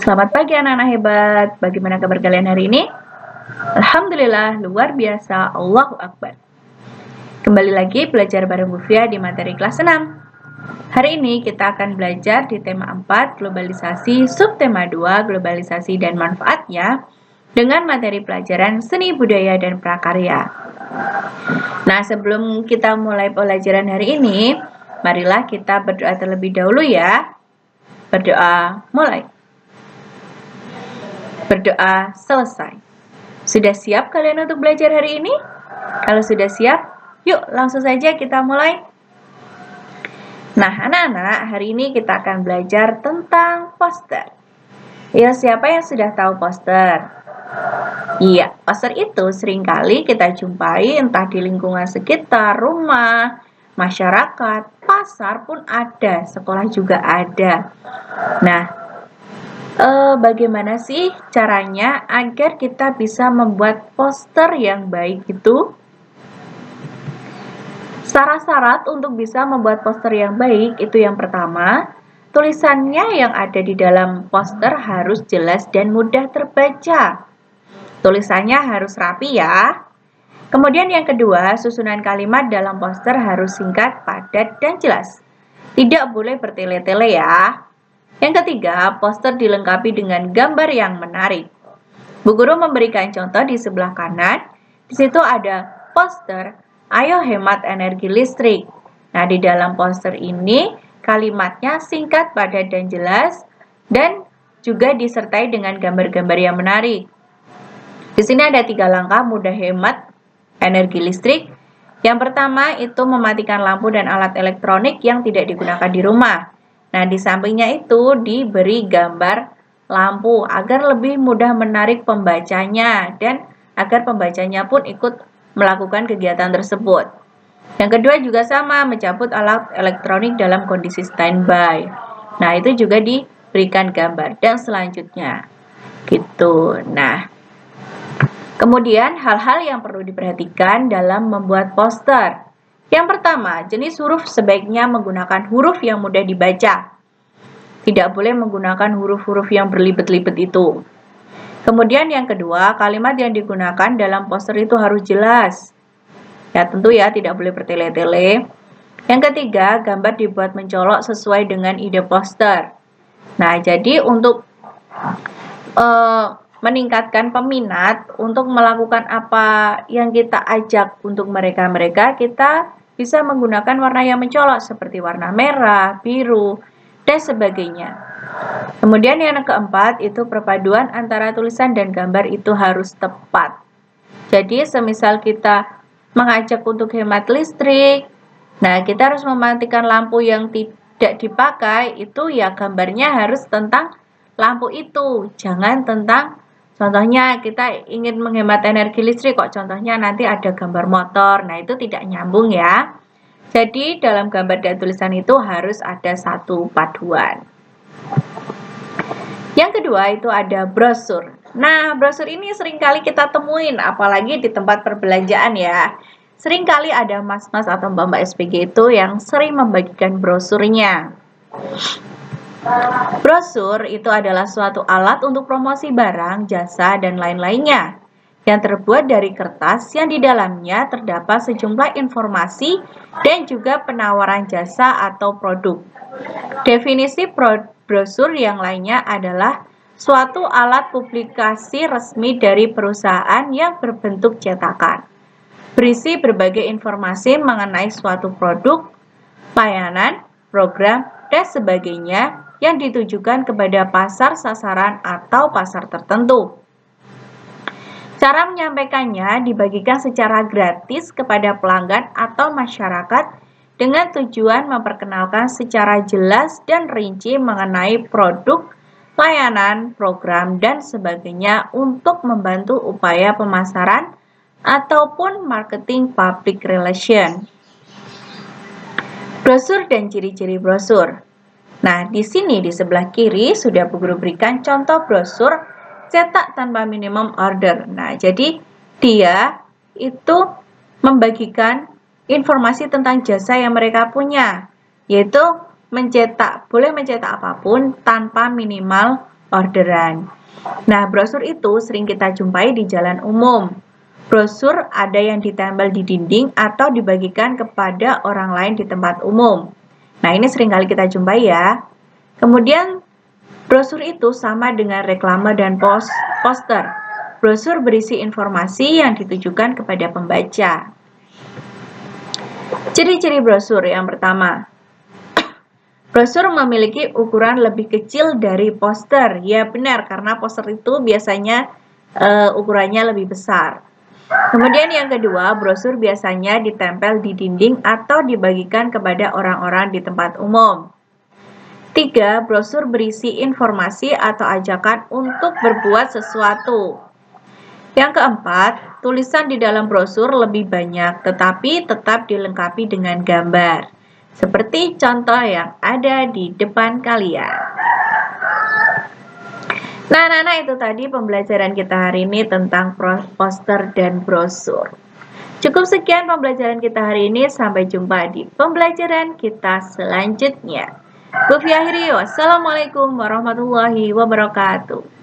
Selamat pagi anak-anak hebat. Bagaimana kabar kalian hari ini? Alhamdulillah, luar biasa. Allahu Akbar. Kembali lagi belajar bareng Bu Fia di materi kelas 6. Hari ini kita akan belajar di tema 4, globalisasi, subtema 2, globalisasi dan manfaatnya, dengan materi pelajaran seni budaya dan prakarya. Nah, sebelum kita mulai pelajaran hari ini, marilah kita berdoa terlebih dahulu ya. Berdoa mulai. Berdoa selesai. Sudah siap kalian untuk belajar hari ini? Kalau sudah siap, yuk langsung saja kita mulai. Nah, anak-anak, hari ini kita akan belajar tentang poster. Ya, siapa yang sudah tahu poster? Iya, poster itu seringkali kita jumpai entah di lingkungan sekitar, rumah, masyarakat, pasar pun ada, sekolah juga ada. Nah, bagaimana sih caranya agar kita bisa membuat poster yang baik itu? Syarat-syarat untuk bisa membuat poster yang baik itu yang pertama, tulisannya yang ada di dalam poster harus jelas dan mudah terbaca. Tulisannya harus rapi ya. Kemudian yang kedua, susunan kalimat dalam poster harus singkat, padat, dan jelas. Tidak boleh bertele-tele ya. Yang ketiga, poster dilengkapi dengan gambar yang menarik. Bu Guru memberikan contoh di sebelah kanan. Di situ ada poster, ayo hemat energi listrik. Nah, di dalam poster ini kalimatnya singkat, padat, dan jelas, dan juga disertai dengan gambar-gambar yang menarik. Di sini ada 3 langkah mudah hemat energi listrik. Yang pertama itu mematikan lampu dan alat elektronik yang tidak digunakan di rumah. Nah, di sampingnya itu diberi gambar lampu agar lebih mudah menarik pembacanya dan agar pembacanya pun ikut melakukan kegiatan tersebut. Yang kedua juga sama, mencabut alat elektronik dalam kondisi standby. Nah, itu juga diberikan gambar. Dan selanjutnya, gitu. Nah, kemudian hal-hal yang perlu diperhatikan dalam membuat poster. Yang pertama, jenis huruf sebaiknya menggunakan huruf yang mudah dibaca. Tidak boleh menggunakan huruf-huruf yang berlibet-libet itu. Kemudian yang kedua, kalimat yang digunakan dalam poster itu harus jelas. Ya tentu ya, tidak boleh bertele-tele. Yang ketiga, gambar dibuat mencolok sesuai dengan ide poster. Nah, jadi untuk meningkatkan peminat untuk melakukan apa yang kita ajak untuk mereka, kita bisa menggunakan warna yang mencolok seperti warna merah, biru, dan sebagainya. Kemudian yang keempat itu perpaduan antara tulisan dan gambar itu harus tepat. Jadi semisal kita mengajak untuk hemat listrik, nah kita harus mematikan lampu yang tidak dipakai, itu ya gambarnya harus tentang lampu itu, jangan tentang. Contohnya kita ingin menghemat energi listrik kok contohnya nanti ada gambar motor. Nah, itu tidak nyambung ya. Jadi dalam gambar dan tulisan itu harus ada satu paduan. Yang kedua itu ada brosur. Nah, brosur ini seringkali kita temuin apalagi di tempat perbelanjaan ya. Seringkali ada mas-mas atau mbak-mbak SPG itu yang sering membagikan brosurnya. Brosur itu adalah suatu alat untuk promosi barang, jasa, dan lain-lainnya yang terbuat dari kertas yang di dalamnya terdapat sejumlah informasi dan juga penawaran jasa atau produk. Definisi brosur yang lainnya adalah suatu alat publikasi resmi dari perusahaan yang berbentuk cetakan, berisi berbagai informasi mengenai suatu produk, layanan, program, dan sebagainya yang ditujukan kepada pasar sasaran atau pasar tertentu. Cara menyampaikannya dibagikan secara gratis kepada pelanggan atau masyarakat dengan tujuan memperkenalkan secara jelas dan rinci mengenai produk, layanan, program, dan sebagainya untuk membantu upaya pemasaran ataupun marketing public relation. Brosur dan ciri-ciri brosur. Nah, di sini di sebelah kiri sudah Bu Guru berikan contoh brosur cetak tanpa minimum order. Nah, jadi dia itu membagikan informasi tentang jasa yang mereka punya, yaitu boleh mencetak apapun tanpa minimal orderan. Nah, brosur itu sering kita jumpai di jalan umum. Brosur ada yang ditempel di dinding atau dibagikan kepada orang lain di tempat umum. Nah, ini seringkali kita jumpai ya. Kemudian, brosur itu sama dengan reklame dan poster. Brosur berisi informasi yang ditujukan kepada pembaca. Ciri-ciri brosur yang pertama. Brosur memiliki ukuran lebih kecil dari poster. Ya benar, karena poster itu biasanya ukurannya lebih besar. Kemudian yang kedua, brosur biasanya ditempel di dinding atau dibagikan kepada orang-orang di tempat umum. 3. Brosur berisi informasi atau ajakan untuk berbuat sesuatu. Yang keempat, tulisan di dalam brosur lebih banyak tetapi tetap dilengkapi dengan gambar. Seperti contoh yang ada di depan kalian. Nah, anak-anak, itu tadi pembelajaran kita hari ini tentang poster dan brosur. Cukup sekian pembelajaran kita hari ini. Sampai jumpa di pembelajaran kita selanjutnya. Assalamualaikum warahmatullahi wabarakatuh.